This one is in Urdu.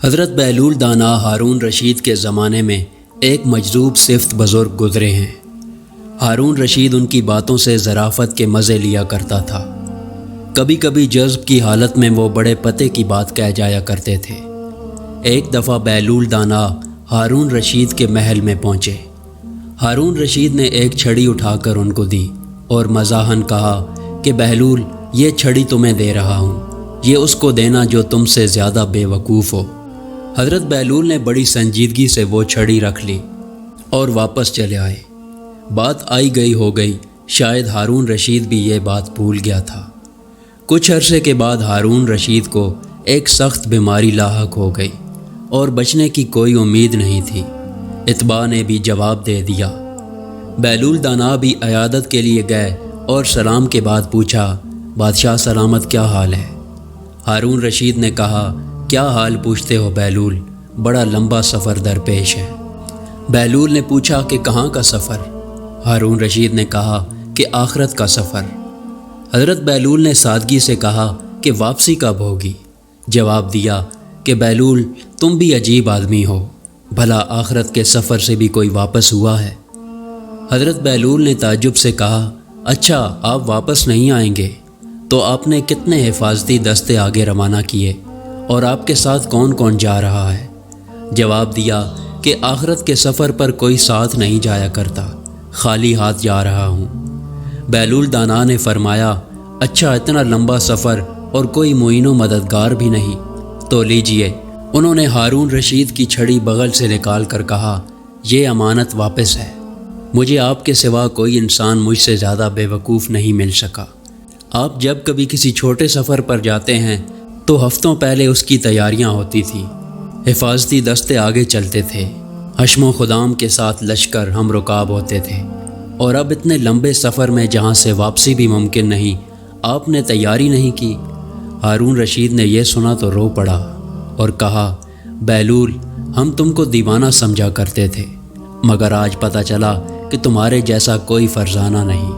حضرت بہلول دانا ہارون رشید کے زمانے میں ایک مجذوب صفت بزرگ گزرے ہیں۔ ہارون رشید ان کی باتوں سے ظرافت کے مزے لیا کرتا تھا۔ کبھی کبھی جذب کی حالت میں وہ بڑے پتے کی بات کہہ جایا کرتے تھے۔ ایک دفعہ بہلول دانا ہارون رشید کے محل میں پہنچے۔ ہارون رشید نے ایک چھڑی اٹھا کر ان کو دی اور مزاحاً کہا کہ بہلول، یہ چھڑی تمہیں دے رہا ہوں، یہ اس کو دینا جو تم سے زیادہ بے وقوف ہو۔ حضرت بہلول نے بڑی سنجیدگی سے وہ چھڑی رکھ لی اور واپس چلے آئے۔ بات آئی گئی ہو گئی، شاید ہارون رشید بھی یہ بات بھول گیا تھا۔ کچھ عرصے کے بعد ہارون رشید کو ایک سخت بیماری لاحق ہو گئی اور بچنے کی کوئی امید نہیں تھی۔ اتباع نے بھی جواب دے دیا۔ بہلول دانا بھی عیادت کے لیے گئے اور سلام کے بعد پوچھا، بادشاہ سلامت، کیا حال ہے؟ ہارون رشید نے کہا، کیا حال پوچھتے ہو بہلول، بڑا لمبا سفر درپیش ہے۔ بہلول نے پوچھا کہ کہاں کا سفر؟ ہارون رشید نے کہا کہ آخرت کا سفر۔ حضرت بہلول نے سادگی سے کہا کہ واپسی کب ہوگی؟ جواب دیا کہ بہلول، تم بھی عجیب آدمی ہو، بھلا آخرت کے سفر سے بھی کوئی واپس ہوا ہے؟ حضرت بہلول نے تعجب سے کہا، اچھا آپ واپس نہیں آئیں گے تو آپ نے کتنے حفاظتی دستے آگے روانہ کیے اور آپ کے ساتھ کون کون جا رہا ہے؟ جواب دیا کہ آخرت کے سفر پر کوئی ساتھ نہیں جایا کرتا، خالی ہاتھ جا رہا ہوں۔ بہلول دانا نے فرمایا، اچھا اتنا لمبا سفر اور کوئی معین و مددگار بھی نہیں، تو لیجئے۔ انہوں نے ہارون رشید کی چھڑی بغل سے نکال کر کہا، یہ امانت واپس ہے، مجھے آپ کے سوا کوئی انسان مجھ سے زیادہ بے وقوف نہیں مل سکا۔ آپ جب کبھی کسی چھوٹے سفر پر جاتے ہیں تو ہفتوں پہلے اس کی تیاریاں ہوتی تھیں، حفاظتی دستے آگے چلتے تھے، حشم و خدام کے ساتھ لشکر ہم رکاب ہوتے تھے، اور اب اتنے لمبے سفر میں جہاں سے واپسی بھی ممکن نہیں، آپ نے تیاری نہیں کی۔ ہارون رشید نے یہ سنا تو رو پڑا اور کہا، بہلول، ہم تم کو دیوانہ سمجھا کرتے تھے، مگر آج پتہ چلا کہ تمہارے جیسا کوئی فرزانہ نہیں۔